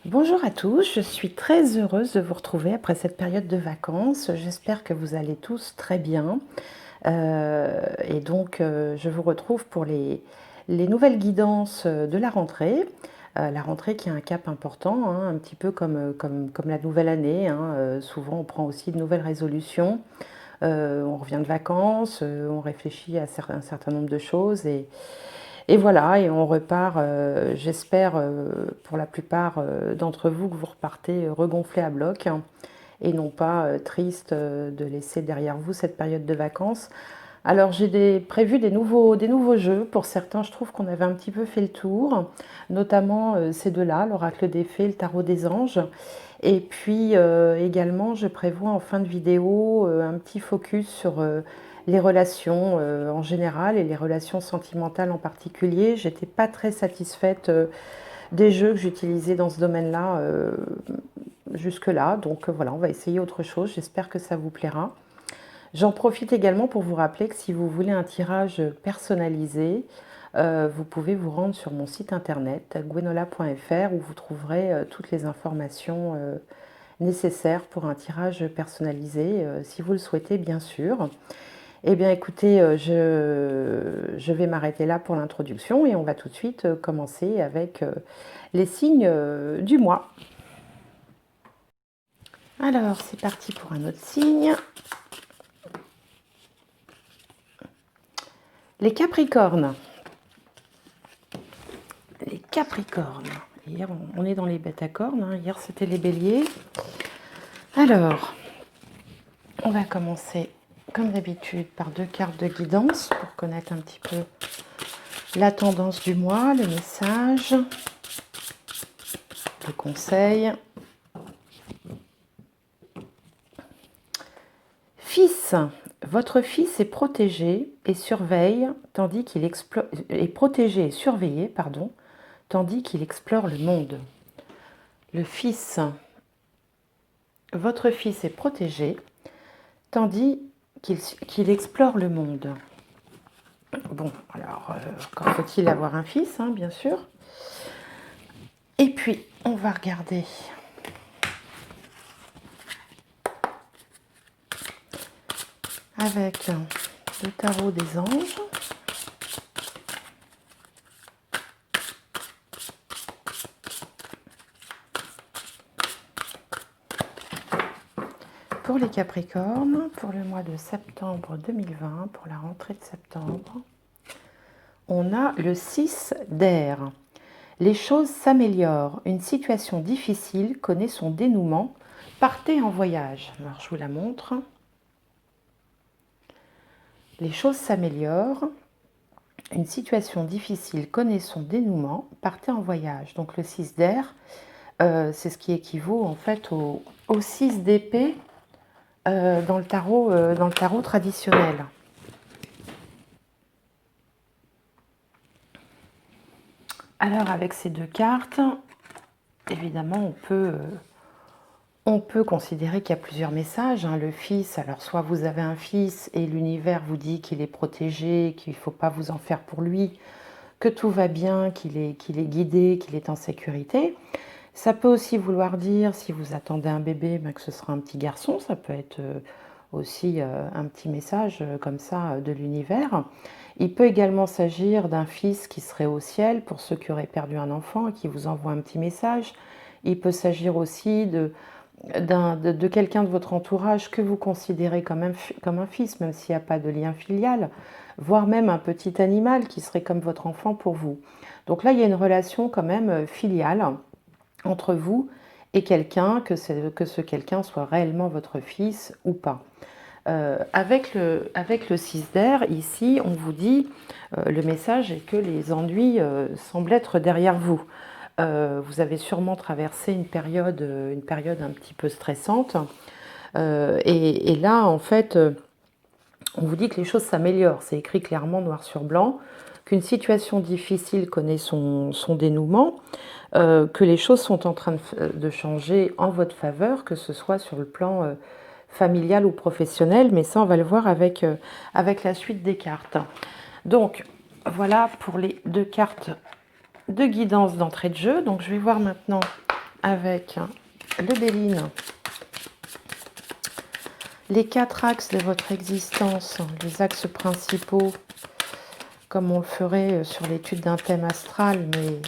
Bonjour à tous, je suis très heureuse de vous retrouver après cette période de vacances. J'espère que vous allez tous très bien. Je vous retrouve pour les nouvelles guidances de la rentrée. La rentrée qui a un cap important, hein, un petit peu comme la nouvelle année, hein. Souvent, on prend aussi de nouvelles résolutions. On revient de vacances, on réfléchit à un certain nombre de choses et voilà, et on repart, j'espère pour la plupart d'entre vous que vous repartez regonflé à bloc, hein, et non pas triste de laisser derrière vous cette période de vacances. Alors prévu des nouveaux jeux. Pour certains, je trouve qu'on avait un petit peu fait le tour, notamment ces deux-là, l'oracle des fées, le tarot des anges. Et puis également, je prévois en fin de vidéo un petit focus sur les relations en général et les relations sentimentales en particulier. J'étais pas très satisfaite des jeux que j'utilisais dans ce domaine-là jusque-là. Donc voilà, on va essayer autre chose. J'espère que ça vous plaira. J'en profite également pour vous rappeler que si vous voulez un tirage personnalisé, vous pouvez vous rendre sur mon site internet gwenola.fr où vous trouverez toutes les informations nécessaires pour un tirage personnalisé, si vous le souhaitez bien sûr. Eh bien écoutez, je vais m'arrêter là pour l'introduction et on va tout de suite commencer avec les signes du mois. Alors c'est parti pour un autre signe. Les Capricornes. Les Capricornes. Hier, on est dans les bêtes à cornes, hein. Hier, c'était les béliers. Alors, on va commencer, comme d'habitude, par deux cartes de guidance pour connaître un petit peu la tendance du mois, le message, le conseil. Fils, votre fils est protégé et surveille, tandis qu'il est protégé et surveillé, pardon, tandis qu'il explore le monde. Le fils, votre fils est protégé, tandis qu'il explore le monde. Bon, alors, encore faut-il avoir un fils, hein, bien sûr. Et puis, on va regarder avec le tarot des anges. Pour les Capricornes, pour le mois de septembre 2020, pour la rentrée de septembre, on a le 6 d'air. Les choses s'améliorent. Une situation difficile connaît son dénouement. Partez en voyage. Alors, je vous la montre. Les choses s'améliorent. Une situation difficile connaît son dénouement. Partez en voyage. Donc, le 6 d'air, c'est ce qui équivaut en fait au 6 d'épée dans le tarot traditionnel. Alors avec ces deux cartes, évidemment on peut considérer qu'il y a plusieurs messages, hein. Le fils, alors soit vous avez un fils et l'univers vous dit qu'il est protégé, qu'il ne faut pas vous en faire pour lui, que tout va bien, qu'il est guidé, qu'il est en sécurité. Ça peut aussi vouloir dire, si vous attendez un bébé, que ce sera un petit garçon. Ça peut être aussi un petit message comme ça de l'univers. Il peut également s'agir d'un fils qui serait au ciel, pour ceux qui auraient perdu un enfant et qui vous envoie un petit message. Il peut s'agir aussi de quelqu'un de votre entourage que vous considérez comme un fils, même s'il n'y a pas de lien filial, voire même un petit animal qui serait comme votre enfant pour vous. Donc là, il y a une relation quand même filiale entre vous et quelqu'un, que ce quelqu'un soit réellement votre fils ou pas. Avec le 6 d'air, ici, on vous dit, le message est que les ennuis semblent être derrière vous. Vous avez sûrement traversé une période un petit peu stressante. Et là, en fait, on vous dit que les choses s'améliorent. C'est écrit clairement noir sur blanc, qu'une situation difficile connaît son dénouement, que les choses sont en train de changer en votre faveur, que ce soit sur le plan familial ou professionnel, mais ça on va le voir avec la suite des cartes. Donc voilà pour les deux cartes de guidance d'entrée de jeu. Donc je vais voir maintenant avec le Béline, les 4 axes de votre existence, les axes principaux, comme on le ferait sur l'étude d'un thème astral, mais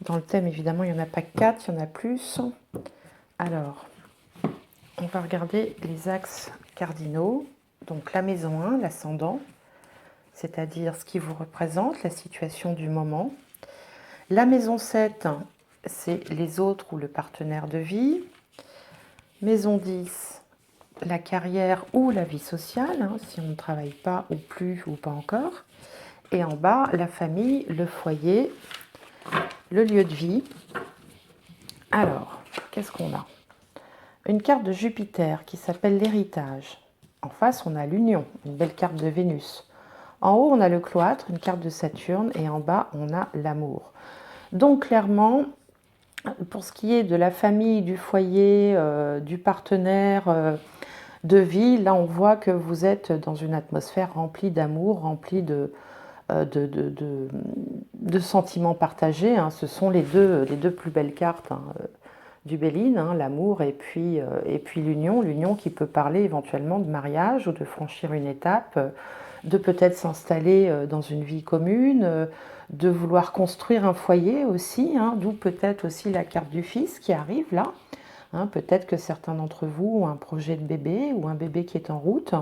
dans le thème, évidemment, il n'y en a pas que 4, il y en a plus. Alors, on va regarder les axes cardinaux. Donc la maison 1, l'ascendant, c'est-à-dire ce qui vous représente, la situation du moment. La maison 7, c'est les autres ou le partenaire de vie. Maison 10, la carrière ou la vie sociale, si on ne travaille pas ou plus ou pas encore. Et en bas, la famille, le foyer, le lieu de vie. Alors, qu'est-ce qu'on a? Une carte de Jupiter qui s'appelle l'héritage. En face, on a l'union, une belle carte de Vénus. En haut, on a le cloître, une carte de Saturne. Et en bas, on a l'amour. Donc, clairement, pour ce qui est de la famille, du foyer, du partenaire, de vie, là on voit que vous êtes dans une atmosphère remplie d'amour, remplie de sentiments partagés. Ce sont les deux plus belles cartes du Béline, l'amour et puis l'union qui peut parler éventuellement de mariage ou de franchir une étape, de peut-être s'installer dans une vie commune, de vouloir construire un foyer aussi, d'où peut-être aussi la carte du fils qui arrive là. Peut-être que certains d'entre vous ont un projet de bébé ou un bébé qui est en route.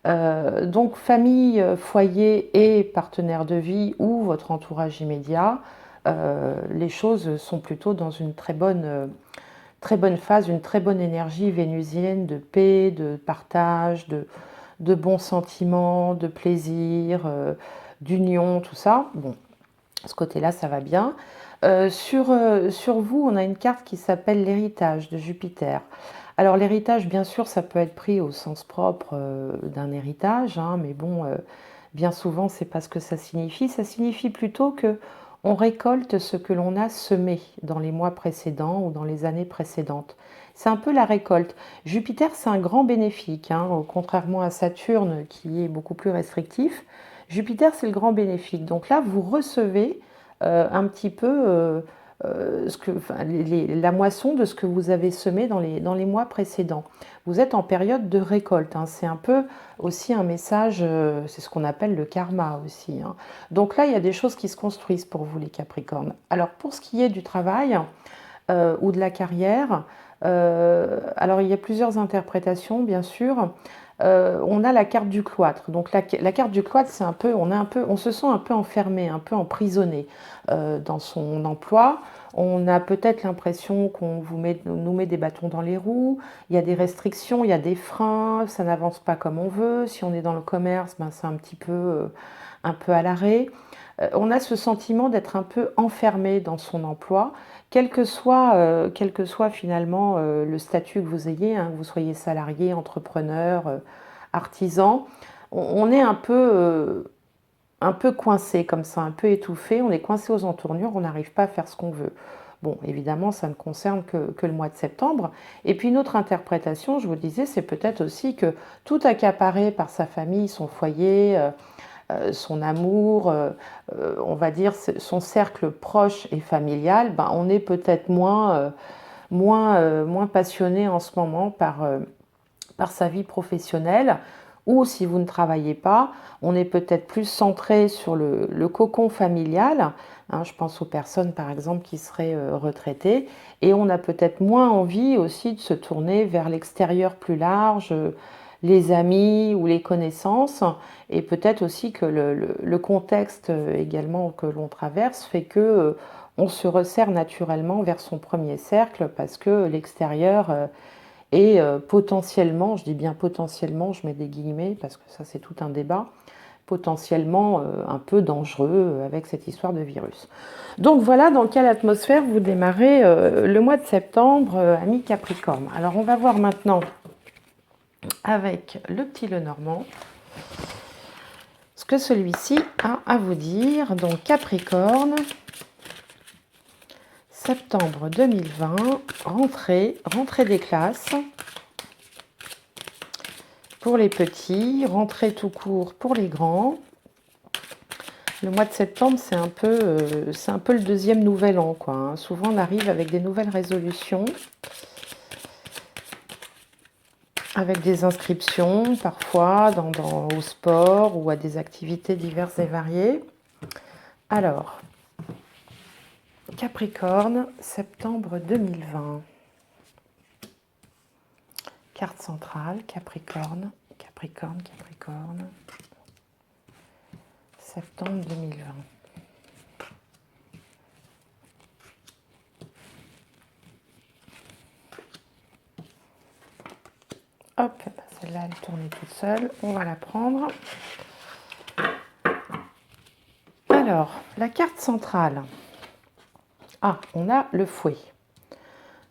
Donc famille, foyer et partenaire de vie ou votre entourage immédiat, les choses sont plutôt dans une très bonne phase, une très bonne énergie vénusienne de paix, de partage, de bons sentiments, de plaisir, d'union, tout ça. Bon, ce côté-là, ça va bien. Sur vous, on a une carte qui s'appelle l'héritage de Jupiter. Alors l'héritage, bien sûr, ça peut être pris au sens propre d'un héritage, mais bon, bien souvent, c'est pas ce que ça signifie. Ça signifie plutôt que on récolte ce que l'on a semé dans les mois précédents ou dans les années précédentes. C'est un peu la récolte. Jupiter, c'est un grand bénéfique, contrairement à Saturne qui est beaucoup plus restrictif. Jupiter, c'est le grand bénéfique. Donc là, vous recevez un petit peu la moisson de ce que vous avez semé dans les mois précédents. Vous êtes en période de récolte. C'est un peu aussi un message, c'est ce qu'on appelle le karma aussi. Donc là, il y a des choses qui se construisent pour vous, les Capricornes. Alors, pour ce qui est du travail ou de la carrière, alors il y a plusieurs interprétations, bien sûr. On a la carte du cloître. Donc la carte du cloître, c'est un peu, on se sent un peu enfermé, un peu emprisonné dans son emploi. On a peut-être l'impression qu'on nous met des bâtons dans les roues. Il y a des restrictions, il y a des freins, ça n'avance pas comme on veut. Si on est dans le commerce, c'est un peu à l'arrêt. On a ce sentiment d'être un peu enfermé dans son emploi, quel que soit finalement le statut que vous ayez, que vous soyez salarié, entrepreneur, artisan. On est un peu coincé comme ça, un peu étouffé, on est coincé aux entournures, on n'arrive pas à faire ce qu'on veut. Bon, évidemment, ça ne concerne que le mois de septembre. Et puis une autre interprétation, je vous le disais, c'est peut-être aussi que tout accaparé par sa famille, son foyer, son amour, on va dire son cercle proche et familial, on est peut-être moins passionné en ce moment par sa vie professionnelle, ou si vous ne travaillez pas, on est peut-être plus centré sur le cocon familial. Je pense aux personnes par exemple qui seraient retraitées, et on a peut-être moins envie aussi de se tourner vers l'extérieur plus large, les amis ou les connaissances, et peut-être aussi que le contexte également que l'on traverse fait que on se resserre naturellement vers son premier cercle parce que l'extérieur est potentiellement, je dis bien potentiellement, je mets des guillemets parce que ça c'est tout un débat, potentiellement un peu dangereux avec cette histoire de virus. Donc voilà dans quelle atmosphère vous démarrez le mois de septembre, amis Capricorne. Alors on va voir maintenant avec le petit Lenormand ce que celui-ci a à vous dire. Donc Capricorne, septembre 2020, rentrée des classes pour les petits, rentrée tout court pour les grands. Le mois de septembre, c'est un peu le deuxième nouvel an, quoi, hein. Souvent, on arrive avec des nouvelles résolutions, avec des inscriptions, parfois au sport ou à des activités diverses et variées. Alors, Capricorne, septembre 2020. Carte centrale, Capricorne, Capricorne, Capricorne. Septembre 2020. Hop, celle-là, elle tournait toute seule. On va la prendre. Alors, la carte centrale. Ah, on a le fouet.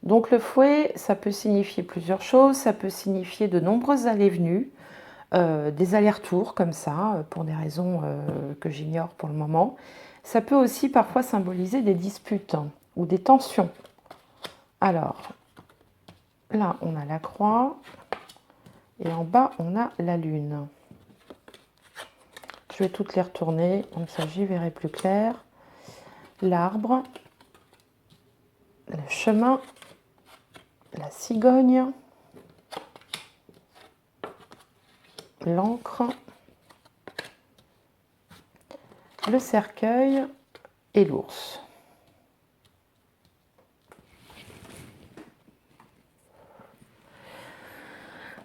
Donc le fouet, ça peut signifier plusieurs choses. Ça peut signifier de nombreuses allées-venues, des allers-retours comme ça, pour des raisons que j'ignore pour le moment. Ça peut aussi parfois symboliser des disputes, hein, ou des tensions. Alors, là, on a la croix. Et en bas, on a la lune. Je vais toutes les retourner, comme ça j'y verrai plus clair. L'arbre, le chemin, la cigogne, l'encre, le cercueil et l'ours.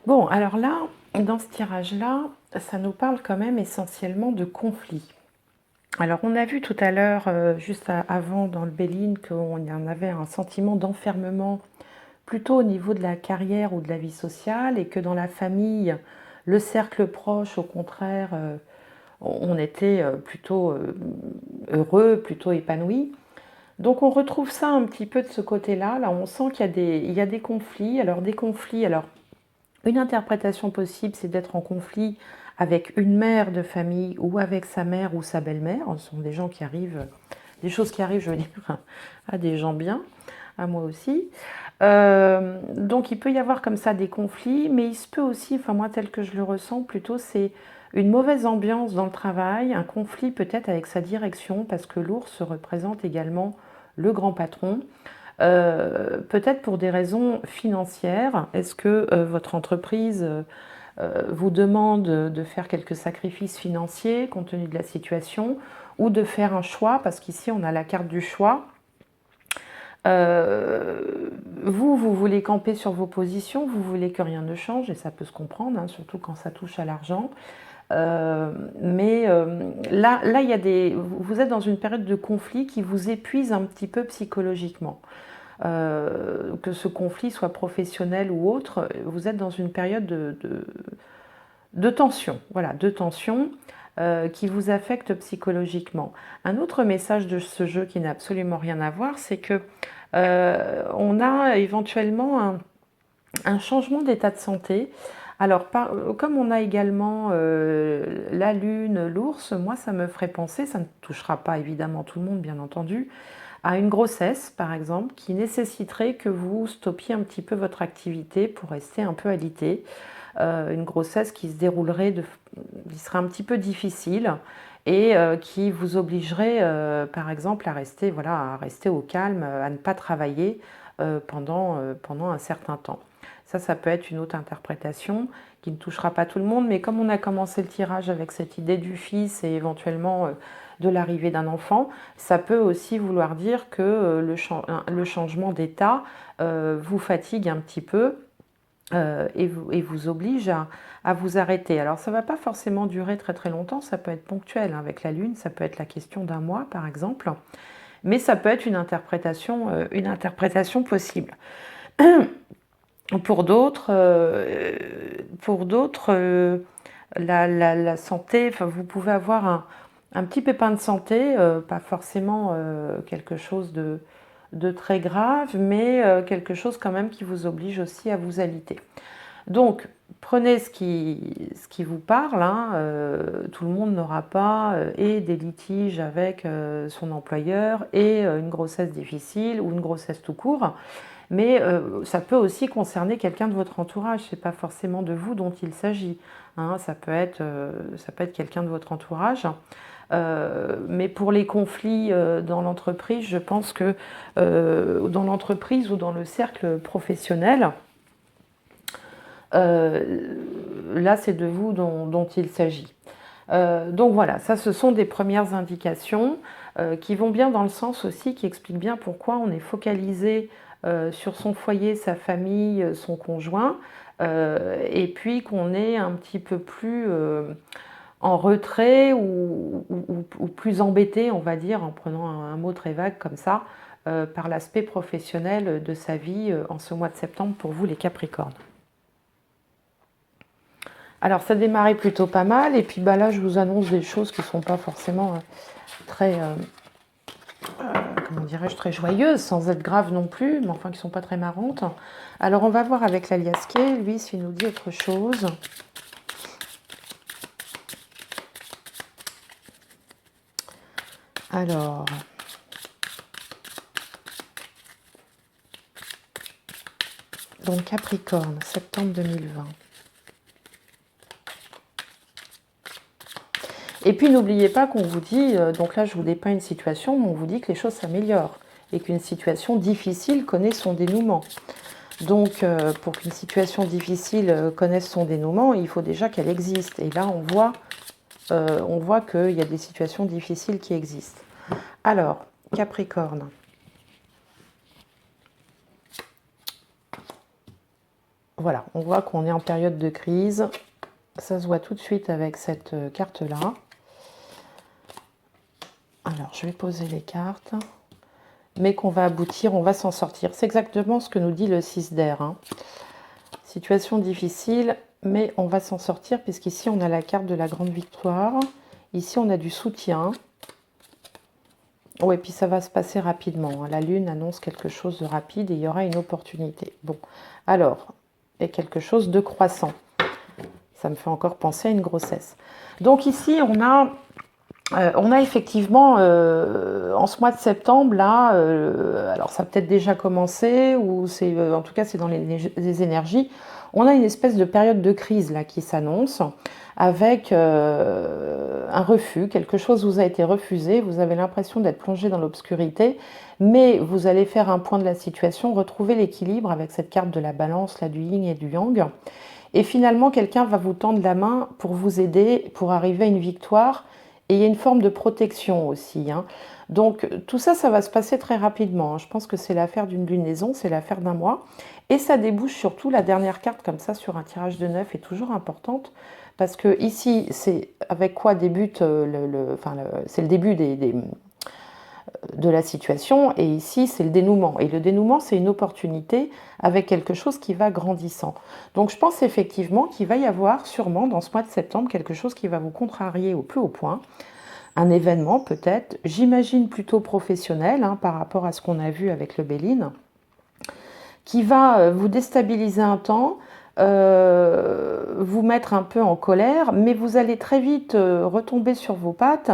Bon, alors là, dans ce tirage-là, ça nous parle quand même essentiellement de conflit. Alors, on a vu tout à l'heure, juste avant dans le Béline, qu'on y en avait un sentiment d'enfermement plutôt au niveau de la carrière ou de la vie sociale, et que dans la famille, le cercle proche, au contraire, on était plutôt heureux, plutôt épanoui. Donc on retrouve ça un petit peu de ce côté-là. Là, on sent qu'il y a des conflits. Alors des conflits, alors une interprétation possible, c'est d'être en conflit avec une mère de famille ou avec sa mère ou sa belle-mère. Ce sont des gens qui arrivent, des choses qui arrivent, je veux dire, à des gens bien, à moi aussi. Donc il peut y avoir comme ça des conflits, mais il se peut aussi, enfin moi tel que je le ressens plutôt, c'est une mauvaise ambiance dans le travail, un conflit peut-être avec sa direction, parce que l'ours représente également le grand patron. Peut-être pour des raisons financières. Est-ce que votre entreprise vous demande de faire quelques sacrifices financiers compte tenu de la situation, ou de faire un choix, parce qu'ici on a la carte du choix. Vous voulez camper sur vos positions, vous voulez que rien ne change, et ça peut se comprendre, hein, surtout quand ça touche à l'argent. Mais là, vous êtes dans une période de conflit qui vous épuise un petit peu psychologiquement. Que ce conflit soit professionnel ou autre, vous êtes dans une période de tension, voilà, de tension qui vous affecte psychologiquement. Un autre message de ce jeu qui n'a absolument rien à voir, c'est que on a éventuellement un changement d'état de santé. Alors, comme on a également la lune, l'ours, moi ça me ferait penser, ça ne touchera pas évidemment tout le monde bien entendu, à une grossesse par exemple, qui nécessiterait que vous stoppiez un petit peu votre activité pour rester un peu alité. Une grossesse qui se déroulerait, qui serait un petit peu difficile, et qui vous obligerait par exemple à rester, voilà, à rester au calme, à ne pas travailler pendant un certain temps. Ça peut être une autre interprétation qui ne touchera pas tout le monde, mais comme on a commencé le tirage avec cette idée du fils et éventuellement de l'arrivée d'un enfant, ça peut aussi vouloir dire que le changement d'état vous fatigue un petit peu et vous oblige à vous arrêter. Alors ça ne va pas forcément durer très très longtemps, ça peut être ponctuel, hein, avec la lune, ça peut être la question d'un mois par exemple, mais ça peut être une interprétation possible. Pour d'autres, la santé, enfin, vous pouvez avoir un petit pépin de santé, pas forcément quelque chose de très grave, mais quelque chose quand même qui vous oblige aussi à vous alité. Donc, prenez ce qui vous parle, hein, tout le monde n'aura pas et des litiges avec son employeur et une grossesse difficile ou une grossesse tout court. Mais ça peut aussi concerner quelqu'un de votre entourage, ce n'est pas forcément de vous dont il s'agit, hein, ça peut être quelqu'un de votre entourage. Mais pour les conflits dans l'entreprise, je pense que dans l'entreprise ou dans le cercle professionnel, là c'est de vous dont il s'agit. Donc voilà, ça ce sont des premières indications qui vont bien dans le sens aussi, qui expliquent bien pourquoi on est focalisé sur son foyer, sa famille, son conjoint, et puis qu'on est un petit peu plus en retrait ou plus embêté, on va dire, en prenant un mot très vague comme ça, par l'aspect professionnel de sa vie en ce mois de septembre pour vous les Capricornes. Alors ça démarrait plutôt pas mal, et puis bah, là je vous annonce des choses qui ne sont pas forcément très, comment dirais-je, très joyeuses, sans être graves non plus, mais enfin qui ne sont pas très marrantes. Alors on va voir avec l'Aliasqué, lui, s'il nous dit autre chose. Alors, donc Capricorne, septembre 2020. Et puis n'oubliez pas qu'on vous dit, donc là je vous dépeins une situation, mais on vous dit que les choses s'améliorent et qu'une situation difficile connaît son dénouement. Donc pour qu'une situation difficile connaisse son dénouement, il faut déjà qu'elle existe. Et là on voit qu'il y a des situations difficiles qui existent. Alors, Capricorne. Voilà, on voit qu'on est en période de crise. Ça se voit tout de suite avec cette carte-là. Alors, je vais poser les cartes. Mais qu'on va aboutir, on va s'en sortir. C'est exactement ce que nous dit le 6 d'air. Hein. Situation difficile, mais on va s'en sortir, puisqu'ici, on a la carte de la grande victoire. Ici, on a du soutien. Oui, puis ça va se passer rapidement. Hein. La Lune annonce quelque chose de rapide et il y aura une opportunité. Bon, alors, et quelque chose de croissant. Ça me fait encore penser à une grossesse. Donc ici, on a effectivement, en ce mois de septembre, là, alors ça a peut-être déjà commencé, ou c'est, en tout cas c'est dans les énergies, on a une espèce de période de crise là qui s'annonce, avec un refus, quelque chose vous a été refusé, vous avez l'impression d'être plongé dans l'obscurité, mais vous allez faire un point de la situation, retrouver l'équilibre avec cette carte de la balance, là, du yin et du yang, et finalement quelqu'un va vous tendre la main pour vous aider, pour arriver à une victoire. Et il y a une forme de protection aussi. Hein. Donc tout ça, ça va se passer très rapidement. Je pense que c'est l'affaire d'une lunaison, c'est l'affaire d'un mois. Et ça débouche surtout, la dernière carte comme ça sur un tirage de 9 est toujours importante. Parce que ici, c'est avec quoi débute c'est le début de la situation. Et ici, c'est le dénouement. Et le dénouement, c'est une opportunité avec quelque chose qui va grandissant. Donc je pense effectivement qu'il va y avoir sûrement dans ce mois de septembre quelque chose qui va vous contrarier au plus haut point. Un événement peut-être, j'imagine plutôt professionnel hein, par rapport à ce qu'on a vu avec le Béline, qui va vous déstabiliser un temps, vous mettre un peu en colère, mais vous allez très vite retomber sur vos pattes,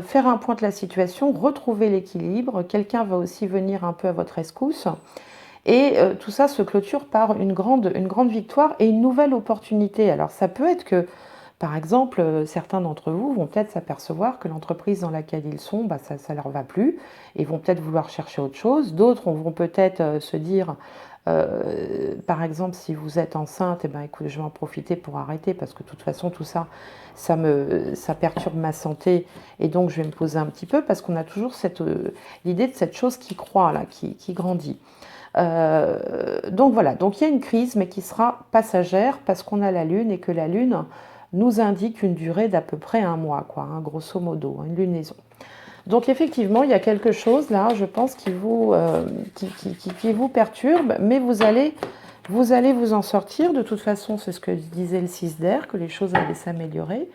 faire un point de la situation, retrouver l'équilibre, quelqu'un va aussi venir un peu à votre rescousse, et tout ça se clôture par une grande victoire et une nouvelle opportunité. Alors ça peut être que, par exemple, certains d'entre vous vont peut-être s'apercevoir que l'entreprise dans laquelle ils sont, bah, ça ne leur va plus, et vont peut-être vouloir chercher autre chose. D'autres vont peut-être se dire, par exemple, si vous êtes enceinte, eh ben, écoute, je vais en profiter pour arrêter, parce que de toute façon, tout ça, ça perturbe ma santé, et donc je vais me poser un petit peu, parce qu'on a toujours l'idée de cette chose qui croît, là, qui grandit. Donc voilà, donc il y a une crise, mais qui sera passagère, parce qu'on a la Lune, et que la Lune nous indique une durée d'à peu près un mois, quoi, hein, grosso modo, une lunaison. Donc effectivement, il y a quelque chose là, je pense, qui vous perturbe, mais vous allez vous en sortir. De toute façon, c'est ce que disait le 6 d'air, que les choses allaient s'améliorer.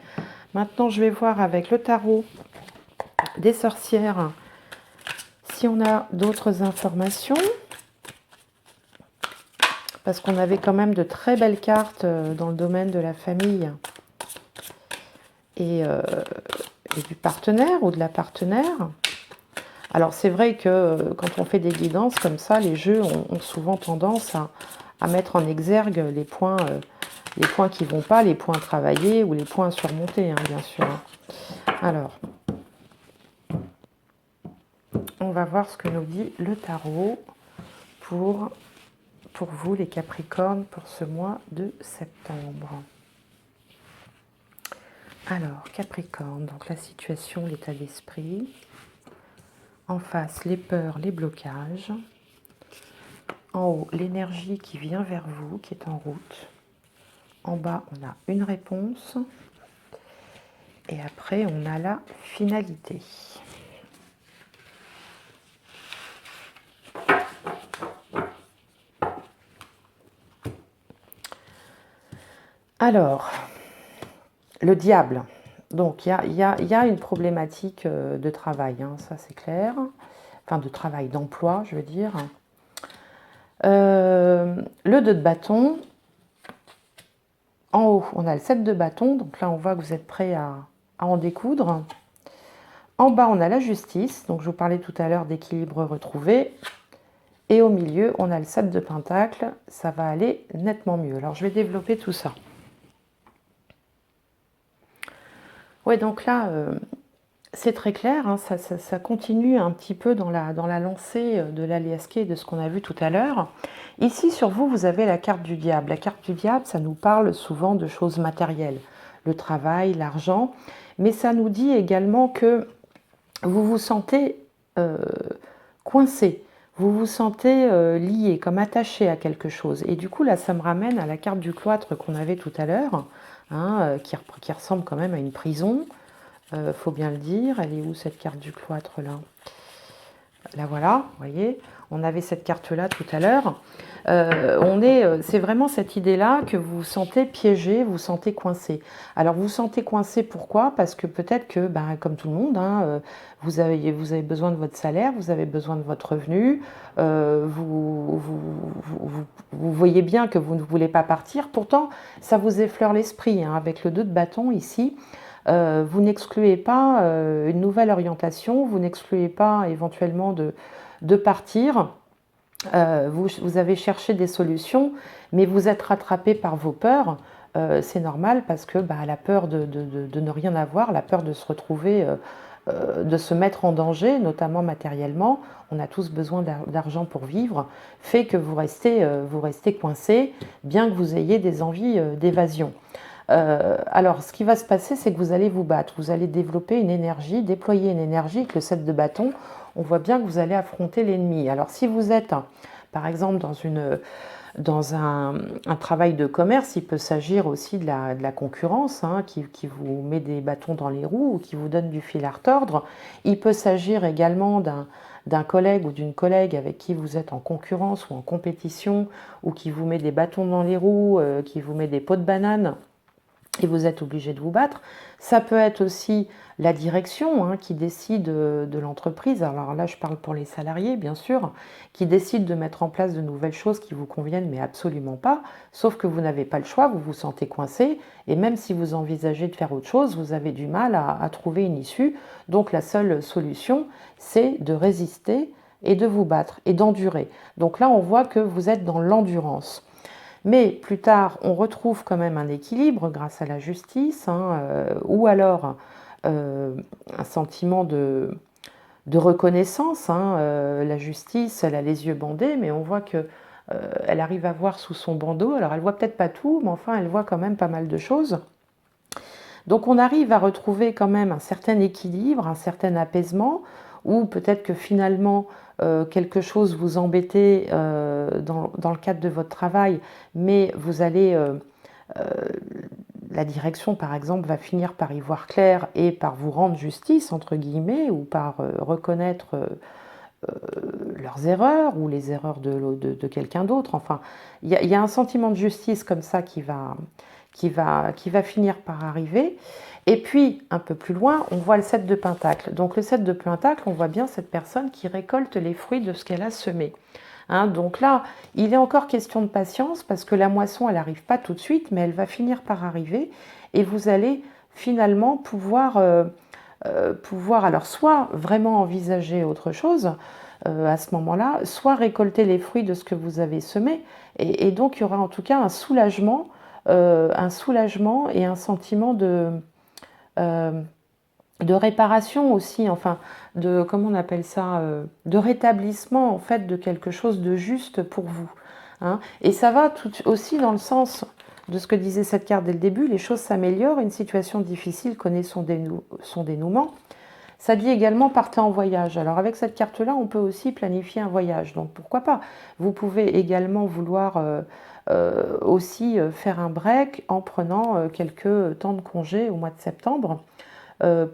Maintenant, je vais voir avec le tarot des sorcières si on a d'autres informations. Parce qu'on avait quand même de très belles cartes dans le domaine de la famille et du partenaire ou de la partenaire. Alors c'est vrai que quand on fait des guidances comme ça, les jeux ont souvent tendance à mettre en exergue les points qui ne vont pas, les points travaillés ou les points surmontés, hein, bien sûr. Alors, on va voir ce que nous dit le tarot pour vous les Capricornes pour ce mois de septembre. Alors, Capricorne, donc la situation, l'état d'esprit. En face, les peurs, les blocages. En haut, l'énergie qui vient vers vous, qui est en route. En bas, on a une réponse. Et après, on a la finalité. Alors, le diable. Donc, il y a une problématique de travail, hein, ça c'est clair. Enfin, de travail, d'emploi, je veux dire. Le 2 de bâton. En haut, on a le 7 de bâton. Donc là, on voit que vous êtes prêts à en découdre. En bas, on a la justice. Donc, je vous parlais tout à l'heure d'équilibre retrouvé. Et au milieu, on a le 7 de pentacle. Ça va aller nettement mieux. Alors, je vais développer tout ça. Ouais, donc là, c'est très clair. Hein, ça continue un petit peu dans la lancée de l'Aliasqué et de ce qu'on a vu tout à l'heure. Ici, sur vous, vous avez la carte du diable. La carte du diable, ça nous parle souvent de choses matérielles. Le travail, l'argent. Mais ça nous dit également que vous vous sentez coincé. Vous vous sentez lié, comme attaché à quelque chose. Et du coup, là, ça me ramène à la carte du cloître qu'on avait tout à l'heure, hein, qui ressemble quand même à une prison. Faut bien le dire. Elle est où cette carte du cloître là? La voilà, vous voyez. On avait cette carte-là tout à l'heure. C'est vraiment cette idée-là que vous vous sentez piégé, vous vous sentez coincé. Alors vous vous sentez coincé, pourquoi? Parce que peut-être que, ben, comme tout le monde, hein, vous avez besoin de votre salaire, vous avez besoin de votre revenu, vous voyez bien que vous ne voulez pas partir. Pourtant, ça vous effleure l'esprit, hein, avec le 2 de bâton ici. Vous n'excluez pas une nouvelle orientation, vous n'excluez pas éventuellement de partir. Vous avez cherché des solutions, mais vous êtes rattrapé par vos peurs. C'est normal parce que la peur de ne rien avoir, la peur de se retrouver, de se mettre en danger, notamment matériellement, on a tous besoin d'argent pour vivre, fait que vous restez coincé, bien que vous ayez des envies d'évasion. Alors, ce qui va se passer, c'est que vous allez vous battre. Vous allez développer une énergie, déployer une énergie avec le 7 de bâton. On voit bien que vous allez affronter l'ennemi. Alors, si vous êtes, par exemple, dans un travail de commerce, il peut s'agir aussi de la concurrence, hein, qui vous met des bâtons dans les roues ou qui vous donne du fil à retordre. Il peut s'agir également d'un collègue ou d'une collègue avec qui vous êtes en concurrence ou en compétition, ou qui vous met des bâtons dans les roues, qui vous met des pots de banane, et vous êtes obligé de vous battre. Ça peut être aussi la direction, hein, qui décide de l'entreprise. Alors là, je parle pour les salariés, bien sûr, qui décide de mettre en place de nouvelles choses qui vous conviennent, mais absolument pas. Sauf que vous n'avez pas le choix, vous vous sentez coincé. Et même si vous envisagez de faire autre chose, vous avez du mal à trouver une issue. Donc la seule solution, c'est de résister et de vous battre et d'endurer. Donc là, on voit que vous êtes dans l'endurance. Mais plus tard, on retrouve quand même un équilibre grâce à la justice, hein, ou alors un sentiment de reconnaissance. Hein, la justice, elle a les yeux bandés, mais on voit que elle arrive à voir sous son bandeau. Alors, elle voit peut-être pas tout, mais enfin, elle voit quand même pas mal de choses. Donc, on arrive à retrouver quand même un certain équilibre, un certain apaisement, ou peut-être que finalement, quelque chose vous embêtait dans le cadre de votre travail, mais vous allez... la direction, par exemple, va finir par y voir clair et par vous rendre justice, entre guillemets, ou par reconnaître leurs erreurs ou les erreurs de quelqu'un d'autre. Enfin, il y a un sentiment de justice comme ça qui va finir par arriver. Et puis, un peu plus loin, on voit le 7 de pentacle. Donc le 7 de pentacle, on voit bien cette personne qui récolte les fruits de ce qu'elle a semé. Hein, donc là, il est encore question de patience parce que la moisson, elle n'arrive pas tout de suite, mais elle va finir par arriver et vous allez finalement pouvoir alors soit vraiment envisager autre chose à ce moment-là, soit récolter les fruits de ce que vous avez semé. Et donc, il y aura en tout cas un soulagement et un sentiment de... de réparation aussi, enfin, de, comment on appelle ça, de rétablissement en fait de quelque chose de juste pour vous. Hein. Et ça va tout aussi dans le sens de ce que disait cette carte dès le début, les choses s'améliorent, une situation difficile connaît son dénouement. Ça dit également partez en voyage. Alors avec cette carte-là, on peut aussi planifier un voyage. Donc pourquoi pas. Vous pouvez également vouloir aussi faire un break en prenant quelques temps de congé au mois de septembre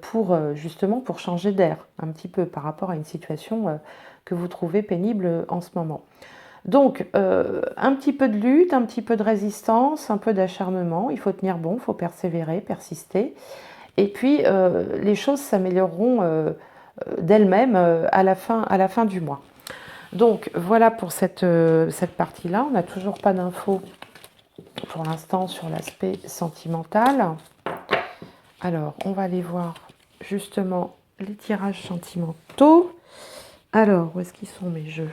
pour justement pour changer d'air un petit peu par rapport à une situation que vous trouvez pénible en ce moment. Donc un petit peu de lutte, un petit peu de résistance, un peu d'acharnement. Il faut tenir bon, il faut persévérer, persister. Et puis, les choses s'amélioreront d'elles-mêmes à la fin du mois. Donc, voilà pour cette partie-là. On n'a toujours pas d'infos pour l'instant sur l'aspect sentimental. Alors, on va aller voir justement les tirages sentimentaux. Alors, où est-ce qu'ils sont mes jeux ?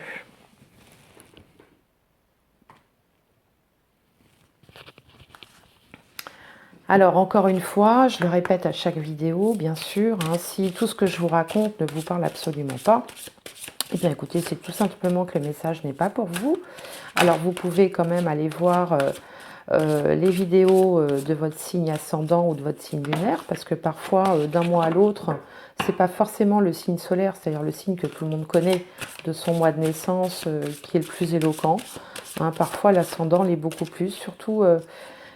Alors, encore une fois, je le répète à chaque vidéo, bien sûr, hein, si tout ce que je vous raconte ne vous parle absolument pas, eh bien écoutez, c'est tout simplement que le message n'est pas pour vous. Alors, vous pouvez quand même aller voir les vidéos de votre signe ascendant ou de votre signe lunaire, parce que parfois, d'un mois à l'autre, c'est pas forcément le signe solaire, c'est-à-dire le signe que tout le monde connaît de son mois de naissance qui est le plus éloquent. Hein, parfois, l'ascendant l'est beaucoup plus,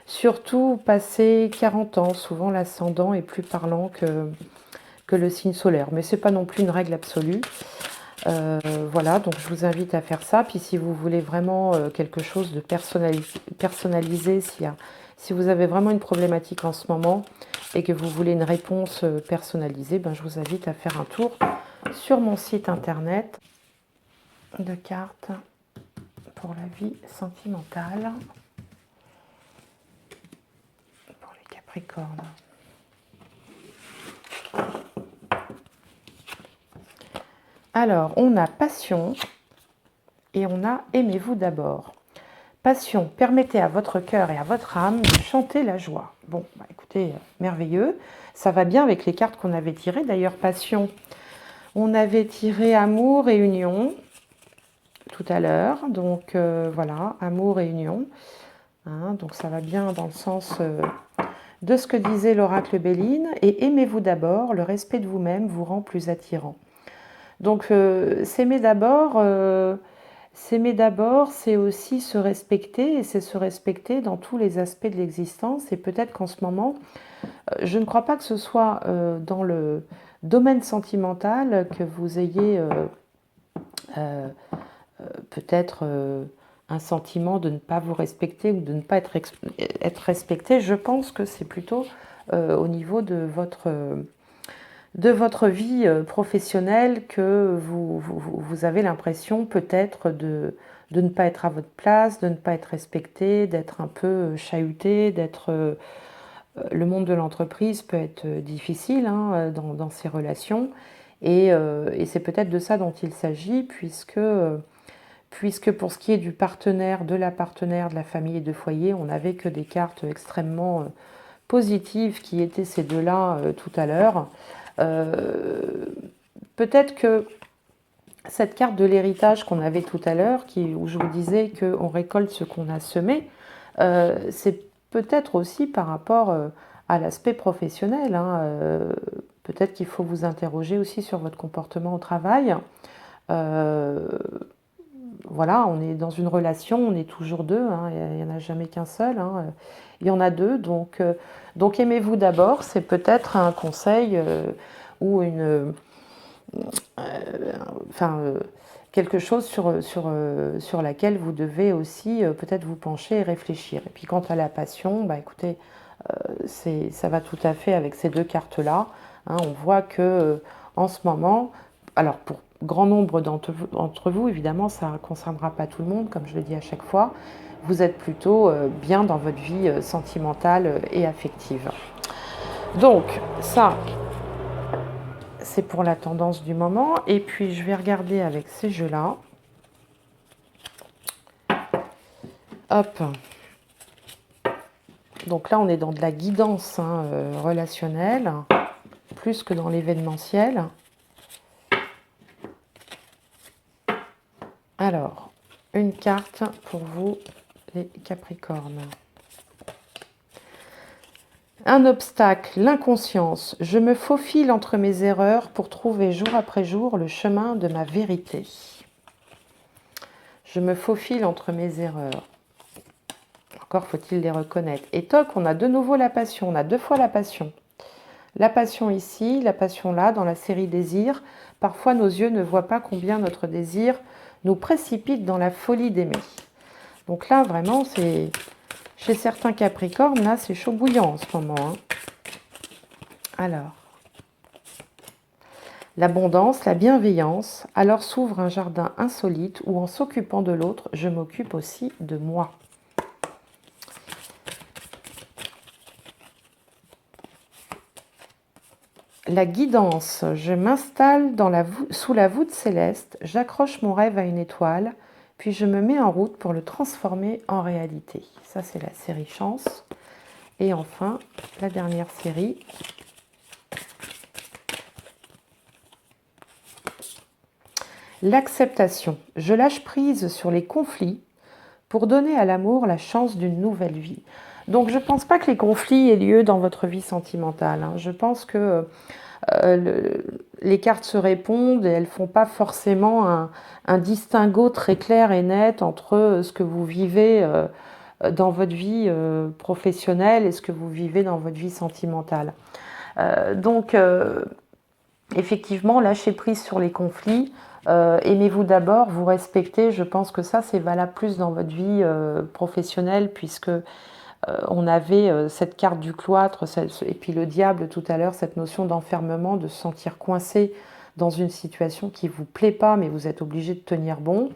surtout passé 40 ans. Souvent, l'ascendant est plus parlant que le signe solaire, mais c'est pas non plus une règle absolue. Voilà, donc je vous invite à faire ça. Puis si vous voulez vraiment quelque chose de personnalisé, si vous avez vraiment une problématique en ce moment et que vous voulez une réponse personnalisée, ben, je vous invite à faire un tour sur mon site internet de cartes pour la vie sentimentale pour les Capricornes. Alors, on a passion et on a aimez-vous d'abord. Passion, permettez à votre cœur et à votre âme de chanter la joie. Bon, bah écoutez, merveilleux. Ça va bien avec les cartes qu'on avait tirées. D'ailleurs, passion, on avait tiré amour et union tout à l'heure. Donc voilà, amour et union. Hein, donc ça va bien dans le sens de ce que disait l'oracle Béline. Et aimez-vous d'abord, le respect de vous-même vous rend plus attirant. Donc s'aimer d'abord, c'est aussi se respecter, et c'est se respecter dans tous les aspects de l'existence. Et peut-être qu'en ce moment, je ne crois pas que ce soit dans le domaine sentimental que vous ayez peut-être un sentiment de ne pas vous respecter ou de ne pas être respecté. Je pense que c'est plutôt au niveau de votre vie professionnelle que vous avez l'impression peut-être de ne pas être à votre place, de ne pas être respecté, d'être un peu chahuté, d'être... le monde de l'entreprise peut être difficile hein, dans ces relations et c'est peut-être de ça dont il s'agit puisque pour ce qui est du partenaire, de la partenaire, de la famille et de foyer, on n'avait que des cartes extrêmement positives qui étaient ces deux-là tout à l'heure. Peut-être que cette carte de l'héritage qu'on avait tout à l'heure, où je vous disais qu'on récolte ce qu'on a semé, c'est peut-être aussi par rapport à l'aspect professionnel. Hein, peut-être qu'il faut vous interroger aussi sur votre comportement au travail. Voilà, on est dans une relation, on est toujours deux, hein, il n'y en a jamais qu'un seul, hein, il y en a deux, donc aimez-vous d'abord, c'est peut-être un conseil ou quelque chose sur laquelle vous devez aussi peut-être vous pencher et réfléchir. Et puis quant à la passion, bah écoutez, ça va tout à fait avec ces deux cartes-là. Hein, on voit que en ce moment, alors pour grand nombre d'entre vous, évidemment, ça ne concernera pas tout le monde, comme je le dis à chaque fois, vous êtes plutôt bien dans votre vie sentimentale et affective. Donc, ça, c'est pour la tendance du moment. Et puis, je vais regarder avec ces jeux-là. Hop. Donc là, on est dans de la guidance hein, relationnelle. plus que dans l'événementiel. Alors, une carte pour vous, les Capricornes. Un obstacle, l'inconscience. Je me faufile entre mes erreurs pour trouver jour après jour le chemin de ma vérité. Je me faufile entre mes erreurs. Encore faut-il les reconnaître. Et toc, on a de nouveau la passion. On a 2 fois la passion. La passion ici, la passion là, dans la série désir. Parfois, nos yeux ne voient pas combien notre désir nous précipite dans la folie d'aimer. Donc là, vraiment, c'est... Chez certains Capricornes, là, c'est chaud bouillant en ce moment. Hein. Alors, l'abondance, la bienveillance. Alors s'ouvre un jardin insolite où en s'occupant de l'autre, je m'occupe aussi de moi. La guidance, je m'installe sous la voûte céleste, j'accroche mon rêve à une étoile, puis je me mets en route pour le transformer en réalité. Ça, c'est la série Chance. Et enfin, la dernière série. L'acceptation. Je lâche prise sur les conflits pour donner à l'amour la chance d'une nouvelle vie. Donc, je ne pense pas que les conflits aient lieu dans votre vie sentimentale. Hein. Je pense que les cartes se répondent et elles ne font pas forcément un distinguo très clair et net entre ce que vous vivez dans votre vie professionnelle et ce que vous vivez dans votre vie sentimentale. Donc, effectivement, lâchez prise sur les conflits. Aimez-vous d'abord, vous respectez. Je pense que ça, c'est valable plus dans votre vie professionnelle puisque on avait cette carte du cloître et puis le diable tout à l'heure, cette notion d'enfermement, de se sentir coincé dans une situation qui ne vous plaît pas, mais vous êtes obligé de tenir bon.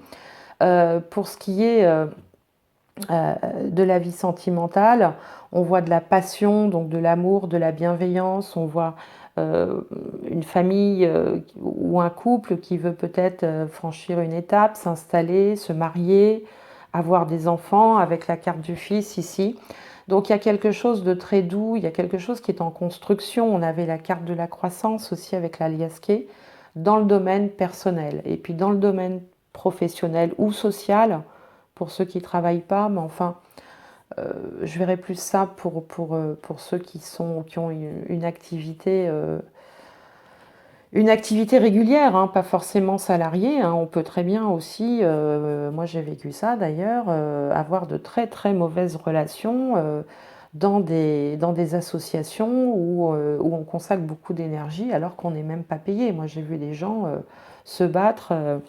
Pour ce qui est de la vie sentimentale, on voit de la passion, donc de l'amour, de la bienveillance, on voit une famille ou un couple qui veut peut-être franchir une étape, s'installer, se marier, avoir des enfants avec la carte du fils ici. Donc il y a quelque chose de très doux, il y a quelque chose qui est en construction. On avait la carte de la croissance aussi avec la liasquée dans le domaine personnel. Et puis dans le domaine professionnel ou social, pour ceux qui ne travaillent pas, mais enfin, je verrais plus ça pour ceux qui ont une activité régulière, hein, pas forcément salariée. Hein. On peut très bien aussi, moi j'ai vécu ça d'ailleurs, avoir de très très mauvaises relations dans des associations où on consacre beaucoup d'énergie alors qu'on n'est même pas payé. Moi j'ai vu des gens se battre,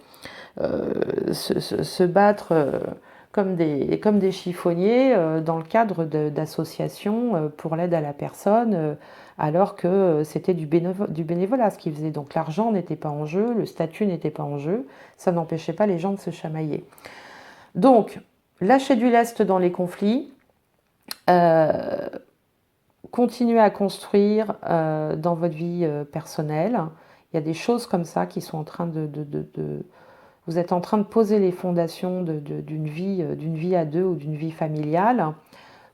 comme des chiffonniers dans le cadre d'associations pour l'aide à la personne, alors que c'était du bénévolat ce qu'ils faisaient. Donc l'argent n'était pas en jeu, le statut n'était pas en jeu, ça n'empêchait pas les gens de se chamailler. Donc, lâchez du lest dans les conflits, continuez à construire dans votre vie personnelle. Il y a des choses comme ça qui sont en train vous êtes en train de poser les fondations d'une vie à deux ou d'une vie familiale.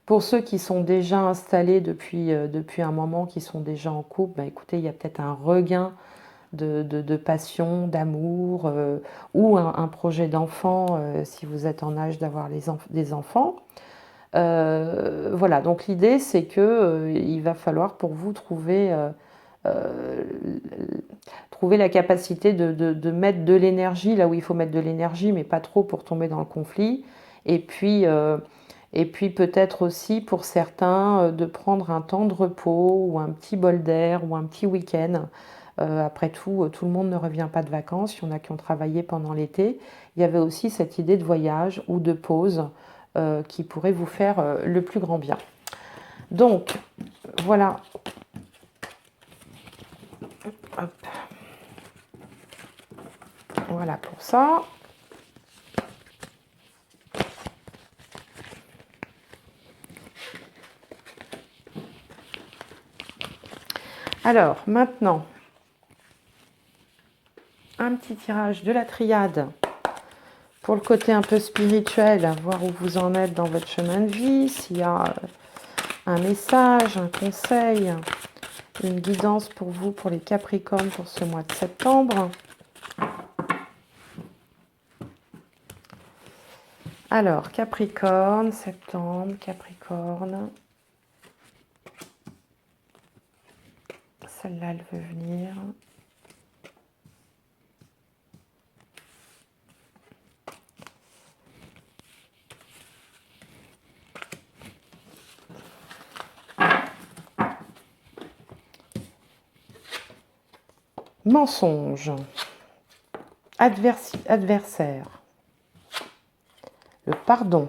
Pour ceux qui sont déjà installés depuis un moment, qui sont déjà en couple, bah écoutez, il y a peut-être un regain de passion, d'amour ou un projet d'enfant si vous êtes en âge d'avoir des enfants. Voilà, donc l'idée c'est que il va falloir pour vous trouver la capacité de mettre de l'énergie là où il faut mettre de l'énergie, mais pas trop pour tomber dans le conflit. Et puis peut-être aussi pour certains de prendre un temps de repos ou un petit bol d'air ou un petit week-end. Après tout, tout le monde ne revient pas de vacances. Il y en a qui ont travaillé pendant l'été. Il y avait aussi cette idée de voyage ou de pause qui pourrait vous faire le plus grand bien. Donc, voilà. Hop. Voilà pour ça. Alors, maintenant, un petit tirage de la triade pour le côté un peu spirituel, voir où vous en êtes dans votre chemin de vie, s'il y a un message, un conseil Une guidance pour vous, pour les Capricornes, pour ce mois de septembre. Alors, Capricorne, septembre, Capricorne. Celle-là, elle veut venir. Mensonge. Adversaire. Le pardon.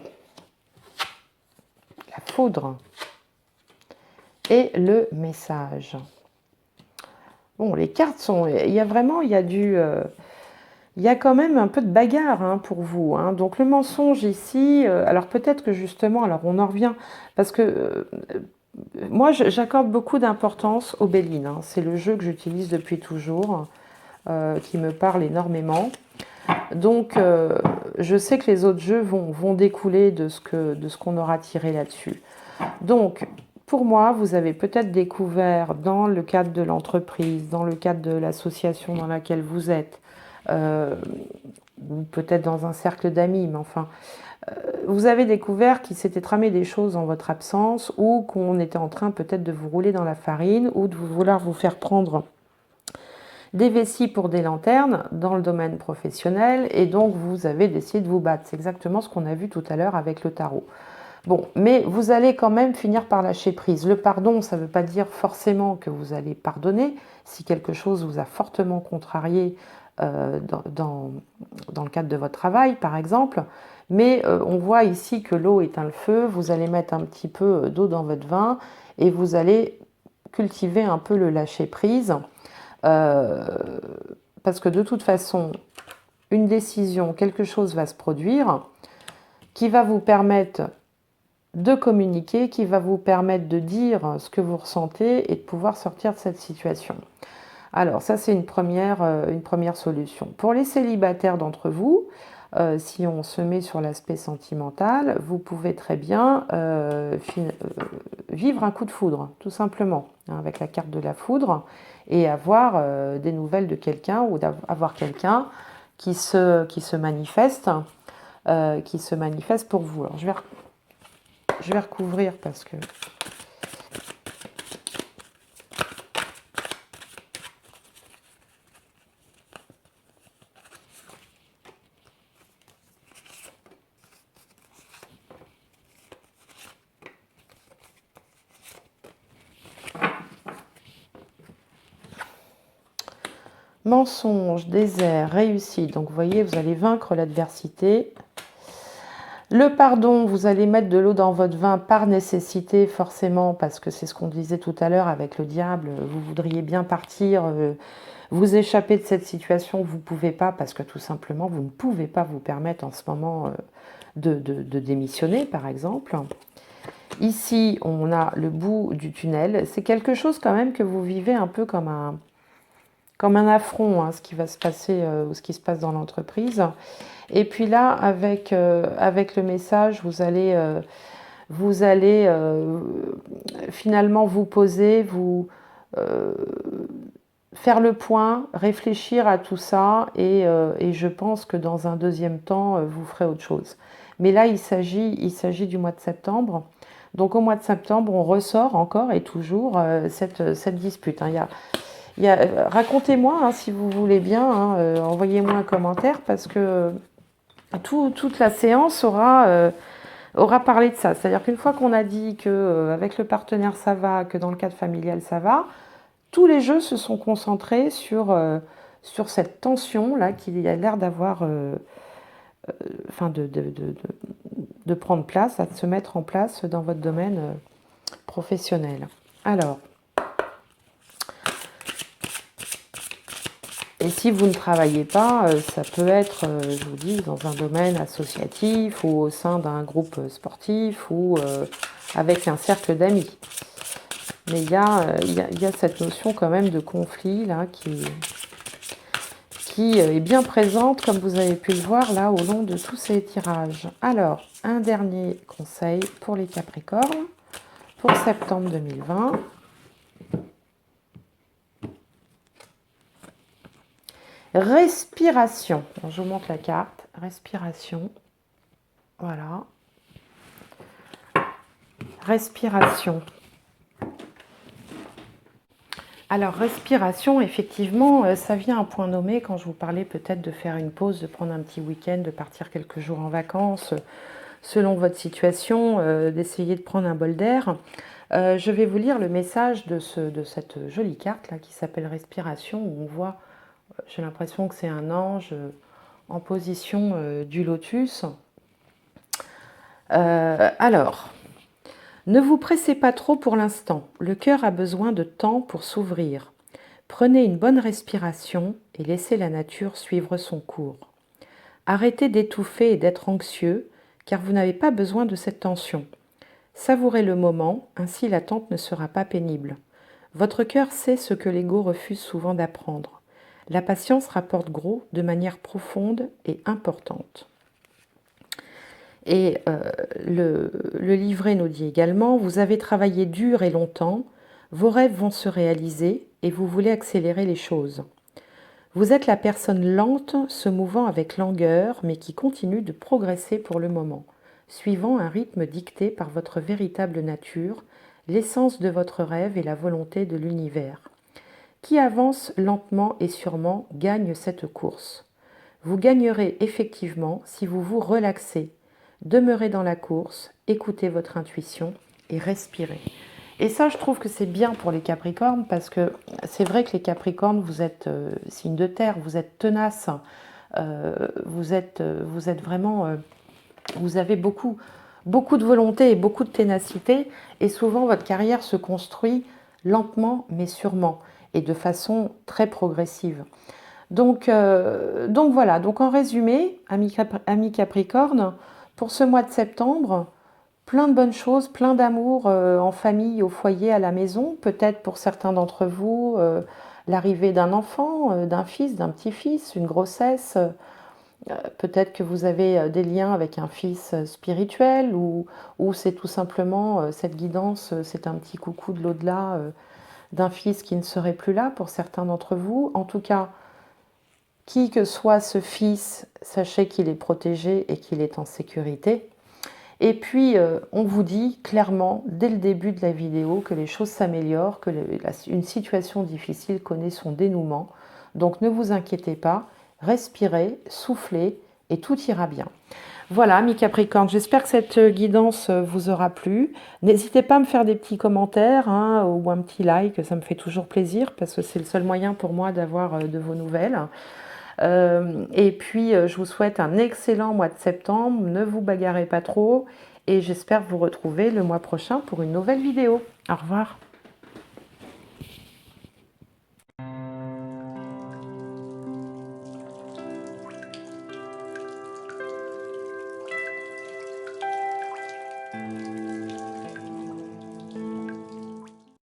La foudre. Et le message. Bon, les cartes sont... Il y a vraiment... Il y a quand même un peu de bagarre hein, pour vous. Hein. Donc le mensonge ici... alors peut-être que justement... Alors on en revient... Parce que... moi, j'accorde beaucoup d'importance aux Bélines. Hein. C'est le jeu que j'utilise depuis toujours, qui me parle énormément. Donc, je sais que les autres jeux vont découler de ce qu'on aura tiré là-dessus. Donc, pour moi, vous avez peut-être découvert dans le cadre de l'entreprise, dans le cadre de l'association dans laquelle vous êtes, ou peut-être dans un cercle d'amis, mais enfin, vous avez découvert qu'il s'était tramé des choses en votre absence ou qu'on était en train peut-être de vous rouler dans la farine ou de vouloir vous faire prendre des vessies pour des lanternes dans le domaine professionnel et donc vous avez décidé de vous battre. C'est exactement ce qu'on a vu tout à l'heure avec le tarot. Bon, mais vous allez quand même finir par lâcher prise. Le pardon, ça ne veut pas dire forcément que vous allez pardonner si quelque chose vous a fortement contrarié dans le cadre de votre travail, par exemple. Mais on voit ici que l'eau éteint le feu, vous allez mettre un petit peu d'eau dans votre vin et vous allez cultiver un peu le lâcher-prise. Parce que de toute façon, une décision, quelque chose va se produire qui va vous permettre de communiquer, qui va vous permettre de dire ce que vous ressentez et de pouvoir sortir de cette situation. Alors ça, c'est une première solution. Pour les célibataires d'entre vous, si on se met sur l'aspect sentimental, vous pouvez très bien vivre un coup de foudre, tout simplement, hein, avec la carte de la foudre, et avoir des nouvelles de quelqu'un ou d'avoir quelqu'un qui se manifeste pour vous. Alors, je vais recouvrir parce que... Mensonge, désert, réussite. Donc vous voyez, vous allez vaincre l'adversité. Le pardon, vous allez mettre de l'eau dans votre vin par nécessité, forcément, parce que c'est ce qu'on disait tout à l'heure avec le diable. Vous voudriez bien partir, vous échapper de cette situation, vous ne pouvez pas, parce que tout simplement, vous ne pouvez pas vous permettre en ce moment de démissionner, par exemple. Ici, on a le bout du tunnel. C'est quelque chose quand même que vous vivez un peu comme un affront, hein, ce qui va se passer ou ce qui se passe dans l'entreprise. Et puis là, avec le message, vous allez finalement vous poser, faire le point, réfléchir à tout ça, et je pense que dans un deuxième temps, vous ferez autre chose. Mais là, il s'agit du mois de septembre. Donc au mois de septembre, on ressort encore et toujours cette dispute. Hein. Racontez-moi hein, si vous voulez bien, hein, envoyez-moi un commentaire parce que toute la séance aura parlé de ça. C'est-à-dire qu'une fois qu'on a dit qu'avec le partenaire ça va, que dans le cadre familial ça va, tous les jeux se sont concentrés sur cette tension-là qui a l'air d'avoir, de prendre place, de se mettre en place dans votre domaine professionnel. Alors, et si vous ne travaillez pas, ça peut être, je vous dis, dans un domaine associatif ou au sein d'un groupe sportif ou avec un cercle d'amis. Mais il y a cette notion quand même de conflit là qui est bien présente, comme vous avez pu le voir là au long de tous ces tirages. Alors, un dernier conseil pour les Capricornes pour septembre 2020. Respiration. Alors, je vous montre la carte. Respiration. Voilà. Respiration. Alors, respiration, effectivement, ça vient à point nommé quand je vous parlais peut-être de faire une pause, de prendre un petit week-end, de partir quelques jours en vacances, selon votre situation, d'essayer de prendre un bol d'air. Je vais vous lire le message de cette jolie carte là qui s'appelle Respiration, où on voit, j'ai l'impression que c'est un ange en position du lotus. Alors, ne vous pressez pas trop pour l'instant, le cœur a besoin de temps pour s'ouvrir. Prenez une bonne respiration et laissez la nature suivre son cours. Arrêtez d'étouffer et d'être anxieux, car vous n'avez pas besoin de cette tension. Savourez le moment, ainsi l'attente ne sera pas pénible. Votre cœur sait ce que l'ego refuse souvent d'apprendre. La patience rapporte gros de manière profonde et importante. Et le livret nous dit également, vous avez travaillé dur et longtemps, vos rêves vont se réaliser et vous voulez accélérer les choses. Vous êtes la personne lente, se mouvant avec langueur, mais qui continue de progresser pour le moment, suivant un rythme dicté par votre véritable nature, l'essence de votre rêve et la volonté de l'univers. Qui avance lentement et sûrement gagne cette course. Vous gagnerez effectivement si vous vous relaxez. Demeurez dans la course, écoutez votre intuition et respirez. Et ça, je trouve que c'est bien pour les Capricornes parce que c'est vrai que les Capricornes, vous êtes signe de terre, vous êtes tenace, vous êtes vraiment, vous avez beaucoup de volonté et beaucoup de ténacité et souvent votre carrière se construit lentement mais sûrement et de façon très progressive. Donc voilà, donc en résumé, amis Capricorne, pour ce mois de septembre, plein de bonnes choses, plein d'amour en famille, au foyer, à la maison. Peut-être pour certains d'entre vous, l'arrivée d'un enfant, d'un fils, d'un petit-fils, une grossesse. Peut-être que vous avez des liens avec un fils spirituel ou c'est tout simplement cette guidance, c'est un petit coucou de l'au-delà d'un fils qui ne serait plus là pour certains d'entre vous. En tout cas, qui que soit ce fils, sachez qu'il est protégé et qu'il est en sécurité. Et puis, on vous dit clairement, dès le début de la vidéo, que les choses s'améliorent, que une situation difficile connaît son dénouement. Donc, ne vous inquiétez pas, respirez, soufflez et tout ira bien. Voilà, amis Capricorne, j'espère que cette guidance vous aura plu. N'hésitez pas à me faire des petits commentaires hein, ou un petit like, ça me fait toujours plaisir parce que c'est le seul moyen pour moi d'avoir de vos nouvelles. Et puis, je vous souhaite un excellent mois de septembre. Ne vous bagarrez pas trop. Et j'espère vous retrouver le mois prochain pour une nouvelle vidéo. Au revoir.